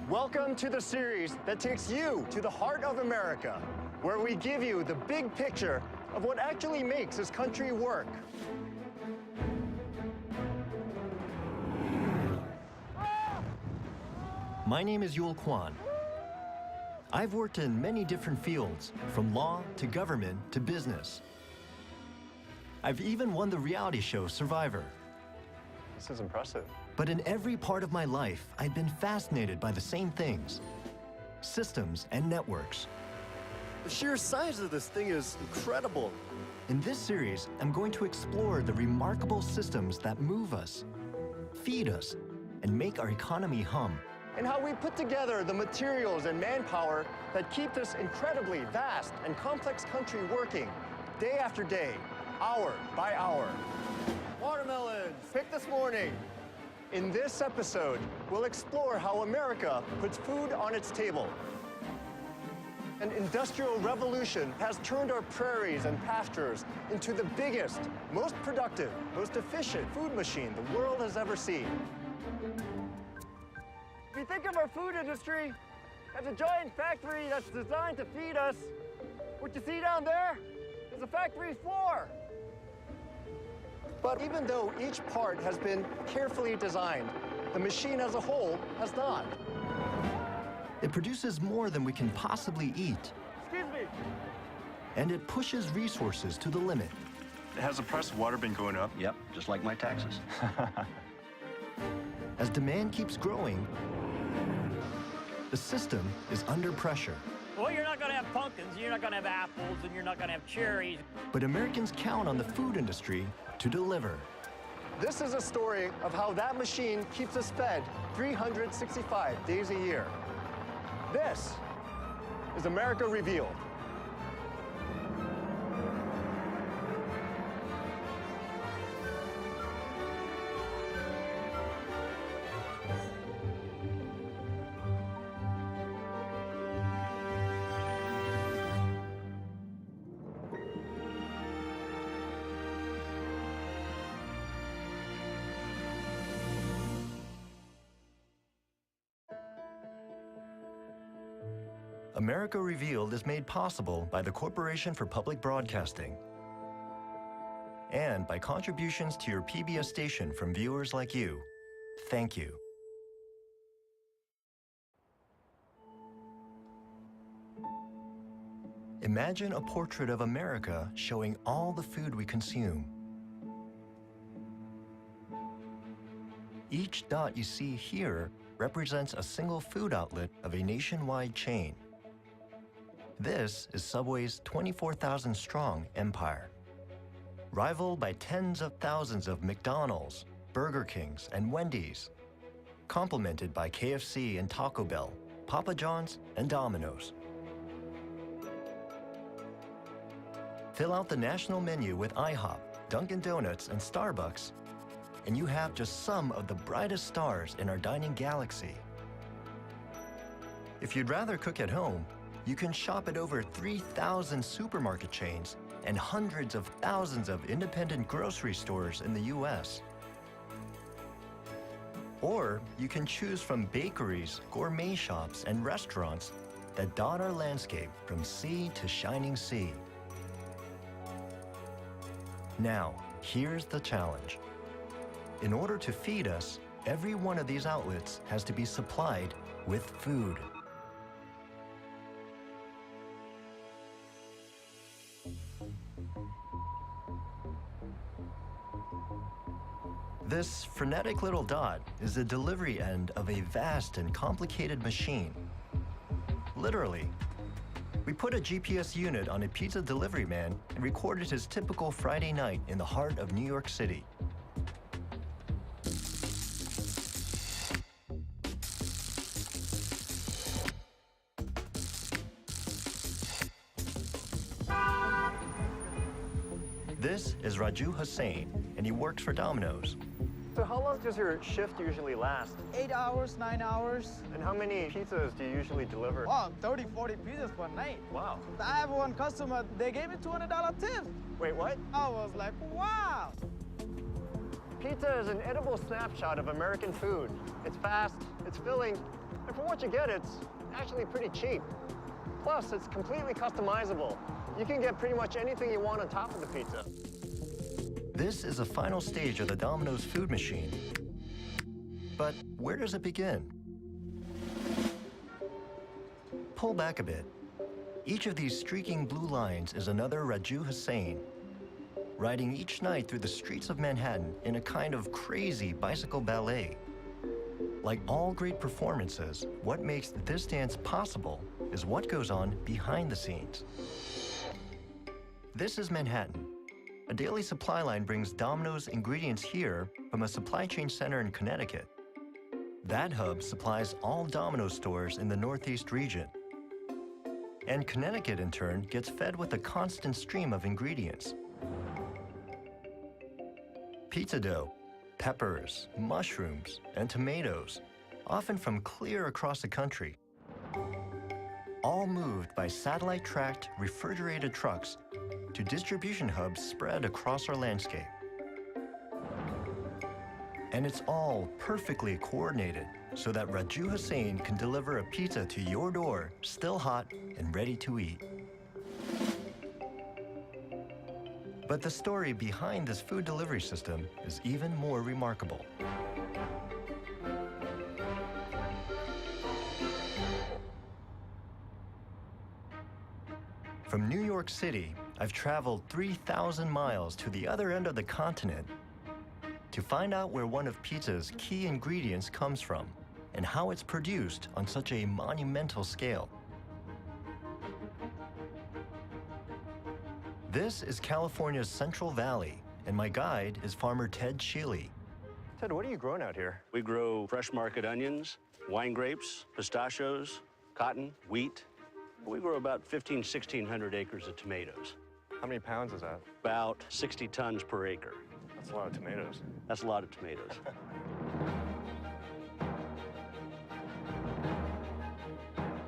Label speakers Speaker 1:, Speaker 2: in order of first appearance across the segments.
Speaker 1: Welcome to the series that takes you to the heart of America, where we give you the big picture of what actually makes this country work.
Speaker 2: My name is Yul Kwan. I've worked in many different fields, from law to government to business. I've even won the reality show Survivor.
Speaker 1: This is impressive.
Speaker 2: But in every part of my life, I've been fascinated by the same things: systems and networks.
Speaker 1: The sheer size of this thing is incredible.
Speaker 2: In this series, I'm going to explore the remarkable systems that move us, feed us, and make our economy hum.
Speaker 1: And how we put together the materials and manpower that keep this incredibly vast and complex country working day after day, hour by hour. Watermelons, picked this morning. In this episode, we'll explore how America puts food on its table. An industrial revolution has turned our prairies and pastures into the biggest, most productive, most efficient food machine the world has ever seen. If you think of our food industry as a giant factory that's designed to feed us, what you see down there is a factory floor. But even though each part has been carefully designed, the machine as a whole has not.
Speaker 2: It produces more than we can possibly eat.
Speaker 1: Excuse me.
Speaker 2: And it pushes resources to the limit.
Speaker 1: Has the price of water been going up?
Speaker 3: Yep, just like my taxes.
Speaker 2: As demand keeps growing, the system is under pressure.
Speaker 4: Well, you're not going to have pumpkins, you're not going to have apples, and you're not going to have cherries.
Speaker 2: But Americans count on the food industry to deliver.
Speaker 1: This is a story of how that machine keeps us fed 365 days a year. This is America Revealed.
Speaker 2: America Revealed is made possible by the Corporation for Public Broadcasting and by contributions to your PBS station from viewers like you. Thank you. Imagine a portrait of America showing all the food we consume. Each dot you see here represents a single food outlet of a nationwide chain. This is Subway's 24,000-strong empire, rivaled by tens of thousands of McDonald's, Burger Kings, and Wendy's, complemented by KFC and Taco Bell, Papa John's, and Domino's. Fill out the national menu with IHOP, Dunkin' Donuts, and Starbucks, and you have just some of the brightest stars in our dining galaxy. If you'd rather cook at home, you can shop at over 3,000 supermarket chains and hundreds of thousands of independent grocery stores in the U.S. Or you can choose from bakeries, gourmet shops, and restaurants that dot our landscape from sea to shining sea. Now, here's the challenge. In order to feed us, every one of these outlets has to be supplied with food. This frenetic little dot is the delivery end of a vast and complicated machine. Literally, we put a GPS unit on a pizza delivery man and recorded his typical Friday night in the heart of New York City. This is Raju Hussain, and he works for Domino's.
Speaker 1: So how long does your shift usually last?
Speaker 5: 8 hours, 9 hours.
Speaker 1: And how many pizzas do you usually deliver?
Speaker 5: Oh, 30, 40 pizzas per night.
Speaker 1: Wow.
Speaker 5: I have one customer, they gave me $200 tip.
Speaker 1: Wait, what?
Speaker 5: I was like, wow.
Speaker 1: Pizza is an edible snapshot of American food. It's fast, it's filling, and for what you get, it's actually pretty cheap. Plus, it's completely customizable. You can get pretty much anything you want on top of the pizza.
Speaker 2: This is the final stage of the Domino's food machine. But where does it begin? Pull back a bit. Each of these streaking blue lines is another Raju Hussain, riding each night through the streets of Manhattan in a kind of crazy bicycle ballet. Like all great performances, what makes this dance possible is what goes on behind the scenes. This is Manhattan. A daily supply line brings Domino's ingredients here from a supply chain center in Connecticut. That hub supplies all Domino's stores in the Northeast region. And Connecticut, in turn, gets fed with a constant stream of ingredients. Pizza dough, peppers, mushrooms, and tomatoes, often from clear across the country. All moved by satellite-tracked, refrigerated trucks to distribution hubs spread across our landscape. And it's all perfectly coordinated so that Raju Hussain can deliver a pizza to your door, still hot and ready to eat. But the story behind this food delivery system is even more remarkable. From New York City, I've traveled 3,000 miles to the other end of the continent to find out where one of pizza's key ingredients comes from and how it's produced on such a monumental scale. This is California's Central Valley, and my guide is farmer Ted Sheely.
Speaker 1: Ted, what are you growing out here?
Speaker 3: We grow fresh market onions, wine grapes, pistachios, cotton, wheat. We grow about 1,600 acres of tomatoes.
Speaker 1: How many pounds is that?
Speaker 3: About 60 tons per acre.
Speaker 1: That's a lot of tomatoes.
Speaker 3: That's a lot of tomatoes.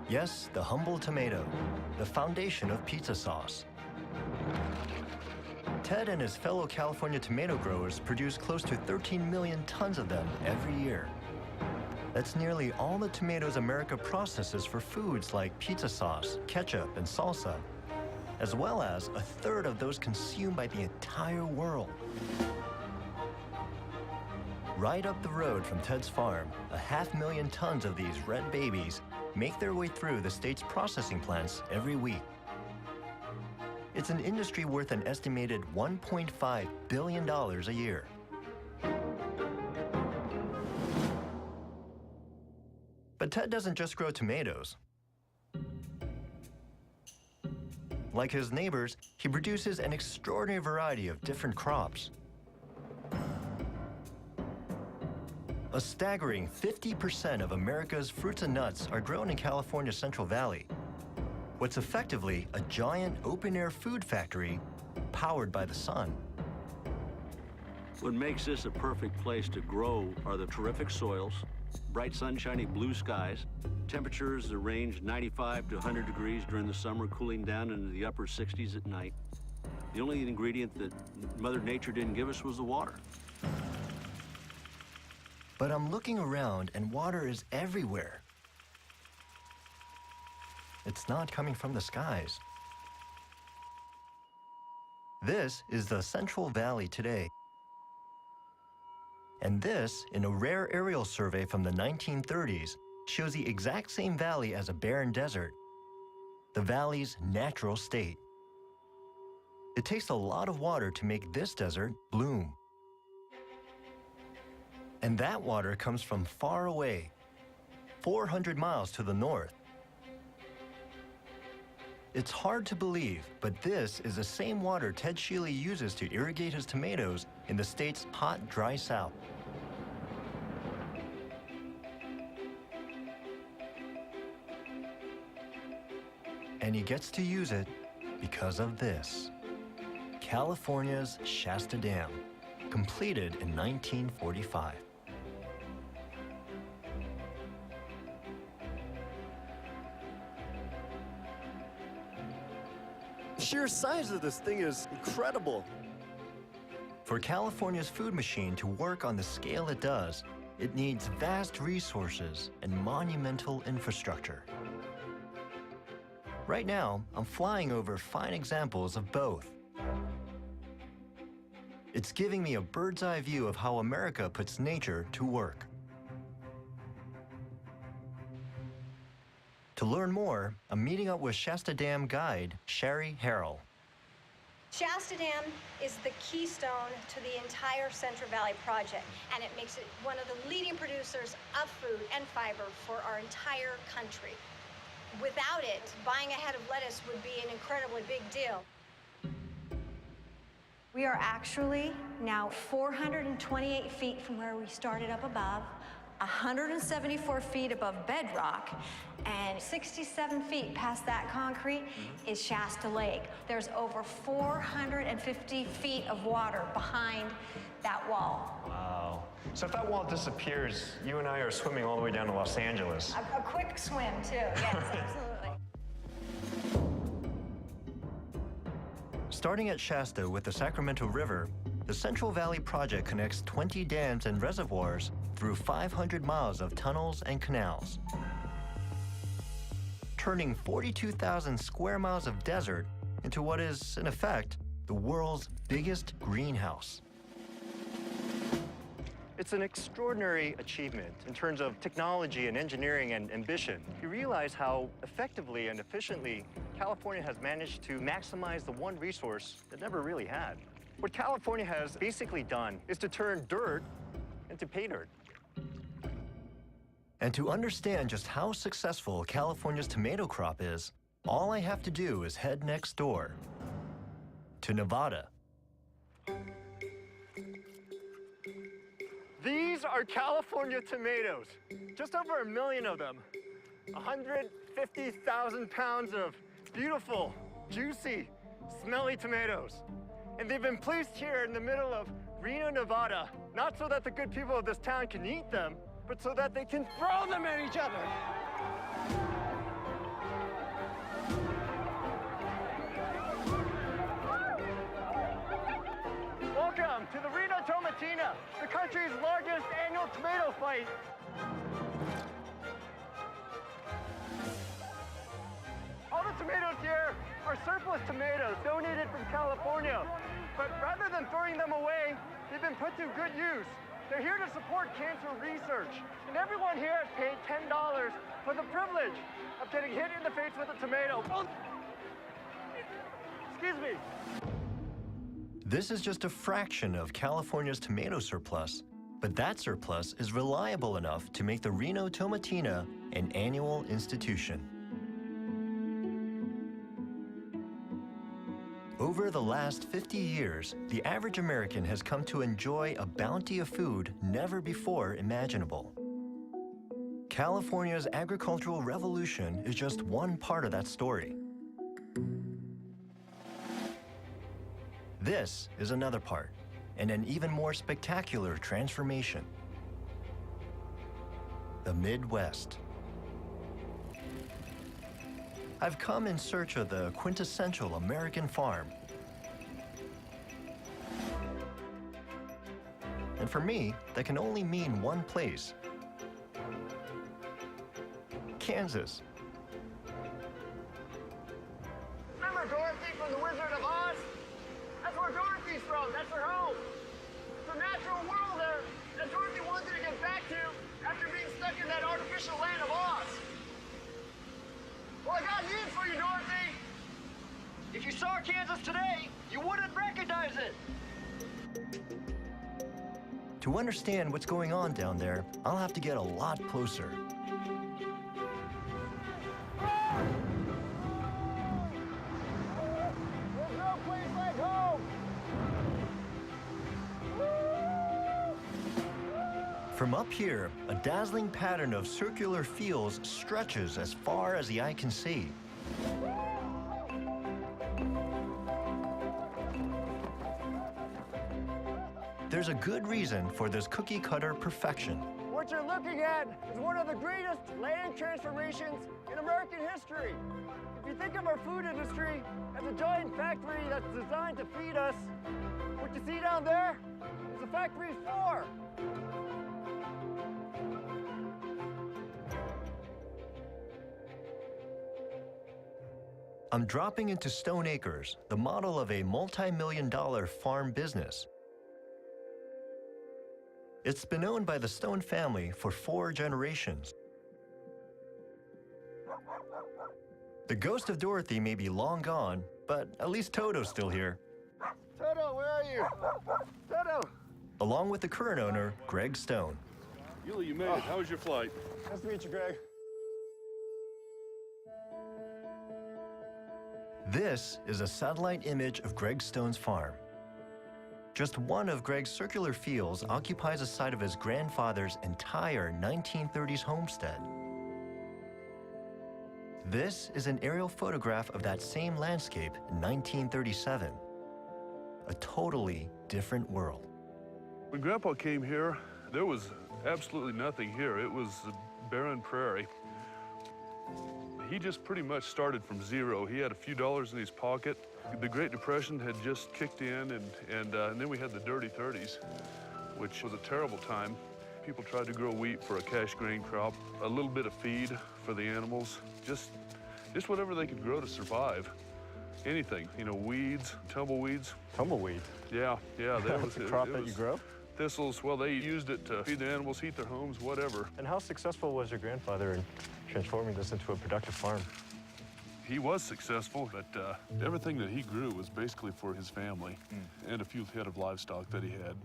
Speaker 2: Yes, the humble tomato, the foundation of pizza sauce. Ted and his fellow California tomato growers produce close to 13 million tons of them every year. That's nearly all the tomatoes America processes for foods like pizza sauce, ketchup, and salsa, as well as a third of those consumed by the entire world. Right up the road from Ted's farm, 500,000 tons of these red babies make their way through the state's processing plants every week. It's an industry worth an estimated $1.5 billion a year. But Ted doesn't just grow tomatoes. Like his neighbors, he produces an extraordinary variety of different crops. A staggering 50% of America's fruits and nuts are grown in California's Central Valley. What's effectively a giant open-air food factory powered by the sun.
Speaker 3: What makes this a perfect place to grow are the terrific soils, bright sunshiny blue skies, temperatures that range 95 to 100 degrees during the summer, cooling down into the upper 60s at night. The only ingredient that Mother Nature didn't give us was the water.
Speaker 2: But I'm looking around and water is everywhere. It's not coming from the skies. This is the Central Valley today. And this, in a rare aerial survey from the 1930s, shows the exact same valley as a barren desert, the valley's natural state. It takes a lot of water to make this desert bloom. And that water comes from far away, 400 miles to the north. It's hard to believe, but this is the same water Ted Sheely uses to irrigate his tomatoes in the state's hot, dry south. And he gets to use it because of this. California's Shasta Dam, completed in 1945.
Speaker 1: The sheer size of this thing is incredible.
Speaker 2: For California's food machine to work on the scale it does, it needs vast resources and monumental infrastructure. Right now, I'm flying over fine examples of both. It's giving me a bird's eye view of how America puts nature to work. To learn more, I'm meeting up with Shasta Dam guide, Sherry Harrell.
Speaker 6: Shasta Dam is the keystone to the entire Central Valley project, and it makes it one of the leading producers of food and fiber for our entire country. Without it, buying a head of lettuce would be an incredibly big deal. We are actually now 428 feet from where we started up above, 174 feet above bedrock, and 67 feet past that concrete is Shasta Lake. There's over 450 feet of water behind that wall.
Speaker 1: Wow. So if that wall disappears, you and I are swimming all the way down to Los Angeles.
Speaker 6: A quick swim, too. Yes, absolutely.
Speaker 2: Starting at Shasta with the Sacramento River, the Central Valley Project connects 20 dams and reservoirs through 500 miles of tunnels and canals, turning 42,000 square miles of desert into what is, in effect, the world's biggest greenhouse.
Speaker 1: It's an extraordinary achievement in terms of technology and engineering and ambition. You realize how effectively and efficiently California has managed to maximize the one resource it never really had. What California has basically done is to turn dirt into pay dirt.
Speaker 2: And to understand just how successful California's tomato crop is, all I have to do is head next door to Nevada.
Speaker 1: These are California tomatoes. Just over 1 million of them. 150,000 pounds of beautiful, juicy, smelly tomatoes. And they've been placed here in the middle of Reno, Nevada, not so that the good people of this town can eat them, but so that they can throw them at each other. Welcome to the Reno Tomatina, the country's largest annual tomato fight. All the tomatoes here are surplus tomatoes donated from California. But rather than throwing them away, they've been put to good use. They're here to support cancer research. And everyone here has paid $10 for the privilege of getting hit in the face with a tomato. Oh. Excuse me.
Speaker 2: This is just a fraction of California's tomato surplus, but that surplus is reliable enough to make the Reno Tomatina an annual institution. Over the last 50 years, the average American has come to enjoy a bounty of food never before imaginable. California's agricultural revolution is just one part of that story. This is another part, and an even more spectacular transformation. The Midwest. I've come in search of the quintessential American farm. And for me, that can only mean one place. Kansas.
Speaker 1: Remember Dorothy from The Wizard of Oz? That's where Dorothy's from. That's her home. It's a natural world there that Dorothy wanted to get back to after being stuck in that artificial land of Oz. Well, I got news for you, Dorothy. If you saw Kansas today, you wouldn't recognize it.
Speaker 2: To understand what's going on down there, I'll have to get a lot closer.
Speaker 1: There's no place like home.
Speaker 2: From up here, a dazzling pattern of circular fields stretches as far as the eye can see. There's a good reason for this cookie-cutter perfection.
Speaker 1: What you're looking looking at is one of the greatest land transformations in American history. If you think of our food industry as a giant factory that's designed to feed us, what you see down there is a factory floor.
Speaker 2: I'm dropping into Stone Acres, the model of a multi-million-dollar farm business. It's been owned by the Stone family for 4 generations. The ghost of Dorothy may be long gone, but at least Toto's still here.
Speaker 1: Toto, where are you? Toto!
Speaker 2: Along with the current owner, Greg Stone.
Speaker 7: Yuli, you made it. How was your flight?
Speaker 1: Nice to meet you, Greg.
Speaker 2: This is a satellite image of Greg Stone's farm. Just one of Greg's circular fields occupies a site of his grandfather's entire 1930s homestead. This is an aerial photograph of that same landscape in 1937. A totally different world.
Speaker 7: When Grandpa came here, there was absolutely nothing here. It was a barren prairie. He just pretty much started from zero. He had a few dollars in his pocket. The Great Depression had just kicked in, and then we had the dirty 30s, which was a terrible time. People tried to grow wheat for a cash grain crop, a little bit of feed for the animals, just whatever they could grow to survive. Anything, you know, weeds, tumbleweeds.
Speaker 1: Tumbleweed?
Speaker 7: Yeah.
Speaker 1: That was a crop that you grow?
Speaker 7: Thistles, well, they used it to feed the animals, heat their homes, whatever.
Speaker 1: And how successful was your grandfather in transforming this into a productive farm?
Speaker 7: He was successful, but everything that he grew was basically for his family and a few head of livestock that he had.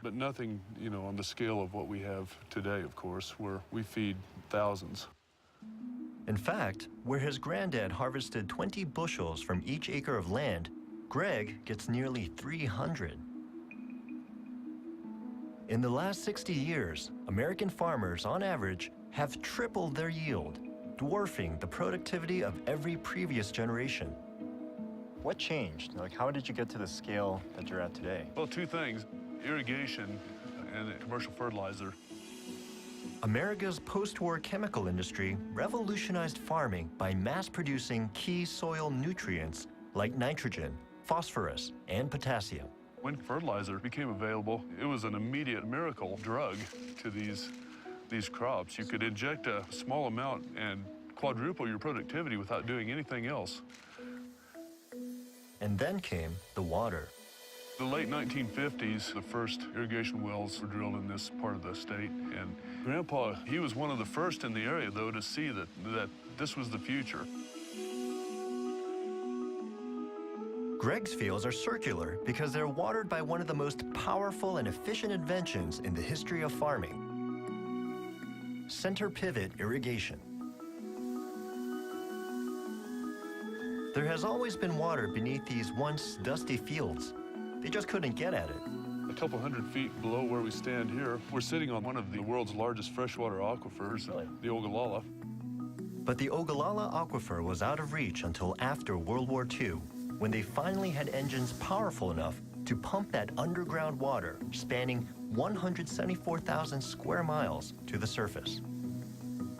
Speaker 7: But nothing, you know, on the scale of what we have today, of course, where we feed thousands.
Speaker 2: In fact, where his granddad harvested 20 bushels from each acre of land, Greg gets nearly 300. In the last 60 years, American farmers, on average, have tripled their yield, dwarfing the productivity of every previous generation.
Speaker 1: What changed? Like, how did you get to the scale that you're at today?
Speaker 7: Well, 2 things, irrigation and commercial fertilizer.
Speaker 2: America's post-war chemical industry revolutionized farming by mass-producing key soil nutrients like nitrogen, phosphorus, and potassium.
Speaker 7: When fertilizer became available, it was an immediate miracle drug to these crops. You could inject a small amount and quadruple your productivity without doing anything else.
Speaker 2: And then came the water.
Speaker 7: The late 1950s, the first irrigation wells were drilled in this part of the state. And Grandpa, he was one of the first in the area, though, to see that this was the future.
Speaker 2: Greg's fields are circular because they're watered by one of the most powerful and efficient inventions in the history of farming: center pivot irrigation. There has always been water beneath these once dusty fields. They just couldn't get at it.
Speaker 7: A couple 100 feet below where we stand here, we're sitting on one of the world's largest freshwater aquifers, the Ogallala.
Speaker 2: But the Ogallala Aquifer was out of reach until after World War II, when they finally had engines powerful enough to pump that underground water spanning 174,000 square miles to the surface.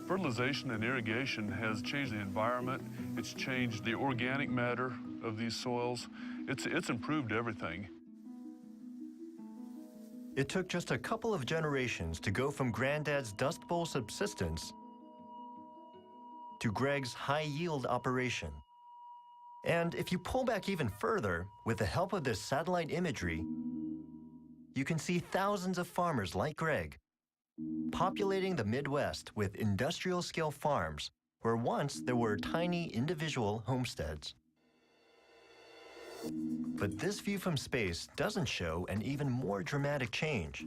Speaker 7: Fertilization and irrigation has changed the environment. It's changed the organic matter of these soils. It's improved everything.
Speaker 2: It took just a couple of generations to go from Granddad's Dust Bowl subsistence to Greg's high-yield operation. And if you pull back even further, with the help of this satellite imagery, you can see thousands of farmers like Greg populating the Midwest with industrial-scale farms where once there were tiny individual homesteads. But this view from space doesn't show an even more dramatic change.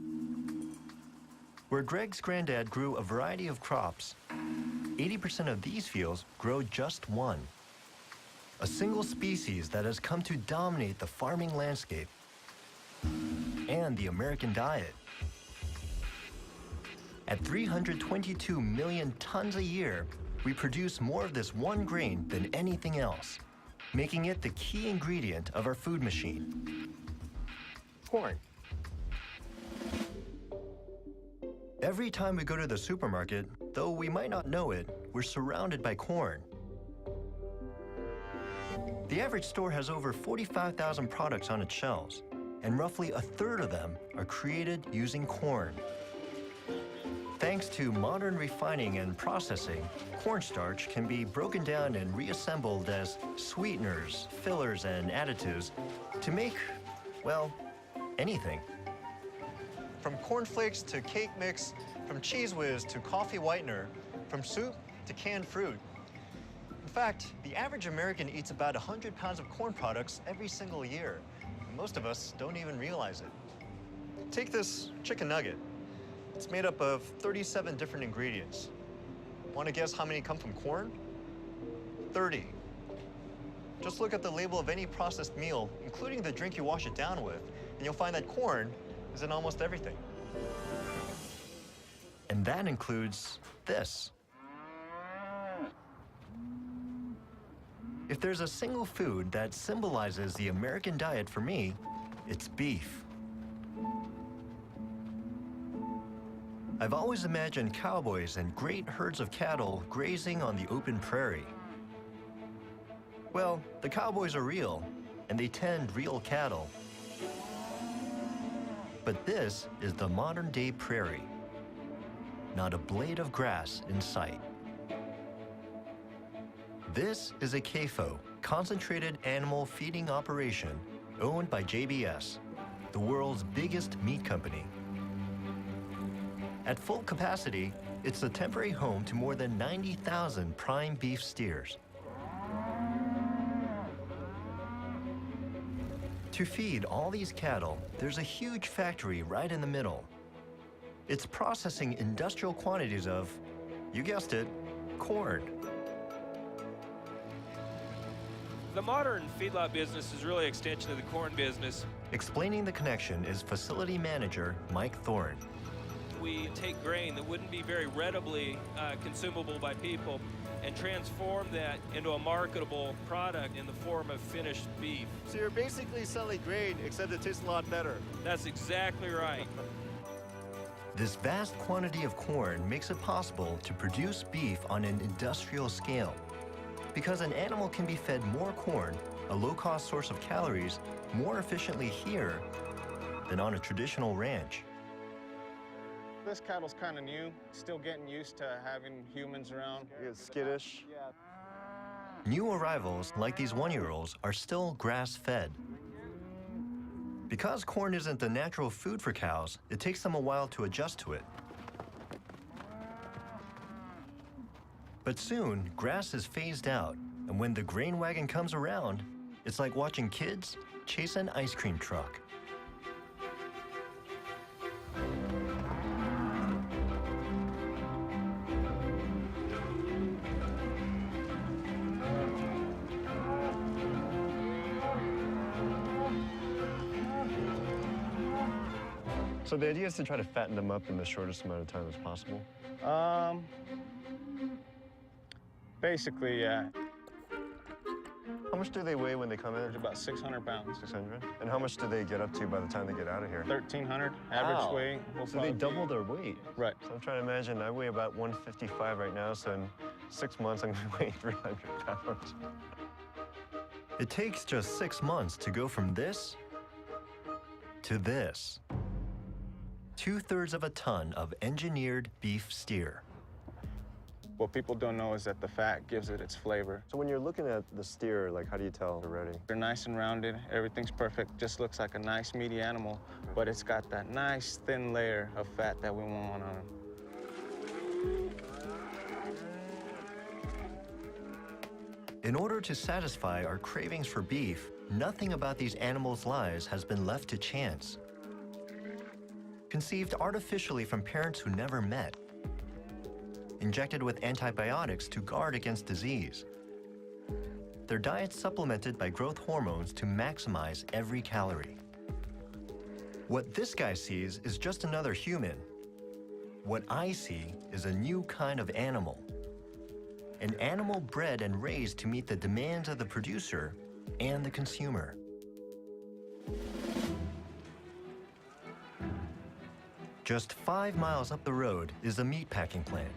Speaker 2: Where Greg's granddad grew a variety of crops, 80% of these fields grow just one. A single species that has come to dominate the farming landscape and the American diet. At 322 million tons a year, we produce more of this one grain than anything else, making it the key ingredient of our food machine.
Speaker 1: Corn.
Speaker 2: Every time we go to the supermarket, though we might not know it, we're surrounded by corn. The average store has over 45,000 products on its shelves, and roughly a third of them are created using corn. Thanks to modern refining and processing, cornstarch can be broken down and reassembled as sweeteners, fillers, and additives to make, well, anything.
Speaker 1: From cornflakes to cake mix, from Cheese Whiz to coffee whitener, from soup to canned fruit. In fact, the average American eats about 100 pounds of corn products every single year. And most of us don't even realize it. Take this chicken nugget. It's made up of 37 different ingredients. Want to guess how many come from corn? 30. Just look at the label of any processed meal, including the drink you wash it down with, and you'll find that corn is in almost everything.
Speaker 2: And that includes this. If there's a single food that symbolizes the American diet for me, it's beef. I've always imagined cowboys and great herds of cattle grazing on the open prairie. Well, the cowboys are real, and they tend real cattle. But this is the modern-day prairie. Not a blade of grass in sight. This is a CAFO, concentrated animal feeding operation, owned by JBS, the world's biggest meat company. At full capacity, it's a temporary home to more than 90,000 prime beef steers. To feed all these cattle, there's a huge factory right in the middle. It's processing industrial quantities of, you guessed it, corn.
Speaker 8: The modern feedlot business is really an extension of the corn business.
Speaker 2: Explaining the connection is facility manager Mike Thorne.
Speaker 8: We take grain that wouldn't be very readily consumable by people and transform that into a marketable product in the form of finished beef.
Speaker 1: So you're basically selling grain, except it tastes a lot better.
Speaker 8: That's exactly right.
Speaker 2: This vast quantity of corn makes it possible to produce beef on an industrial scale. Because an animal can be fed more corn, a low-cost source of calories, more efficiently here than on a traditional ranch.
Speaker 5: This cattle's kind of new, still getting used to having humans around.
Speaker 1: It's skittish.
Speaker 5: Yeah.
Speaker 2: New arrivals, like these one-year-olds, are still grass-fed. Because corn isn't the natural food for cows, it takes them a while to adjust to it. But soon, grass is phased out, and when the grain wagon comes around, it's like watching kids chase an ice cream truck.
Speaker 1: So the idea is to try to fatten them up in the shortest amount of time as possible?
Speaker 5: Basically, yeah.
Speaker 1: How much do they weigh when they come in?
Speaker 5: About 600 pounds.
Speaker 1: 600? And how much do they get up to by the time they get out of here?
Speaker 5: 1,300 average
Speaker 1: Wow.
Speaker 5: weight.
Speaker 1: So they double their weight.
Speaker 5: Right.
Speaker 1: So I'm trying to imagine, I weigh about 155 right now, so in 6 months I'm gonna weigh 300 pounds.
Speaker 2: It takes just 6 months to go from this to this. 2/3 of a ton of engineered beef steer.
Speaker 5: What people don't know is that the fat gives it its flavor.
Speaker 1: So when you're looking at the steer, like, how do you tell they're ready?
Speaker 5: They're nice and rounded, everything's perfect, just looks like a nice meaty animal, but it's got that nice thin layer of fat that we want on them.
Speaker 2: In order to satisfy our cravings for beef, nothing about these animals' lives has been left to chance. Conceived artificially from parents who never met. Injected with antibiotics to guard against disease. Their diet supplemented by growth hormones to maximize every calorie. What this guy sees is just another human. What I see is a new kind of animal. An animal bred and raised to meet the demands of the producer and the consumer. Just 5 miles up the road is the meatpacking plant.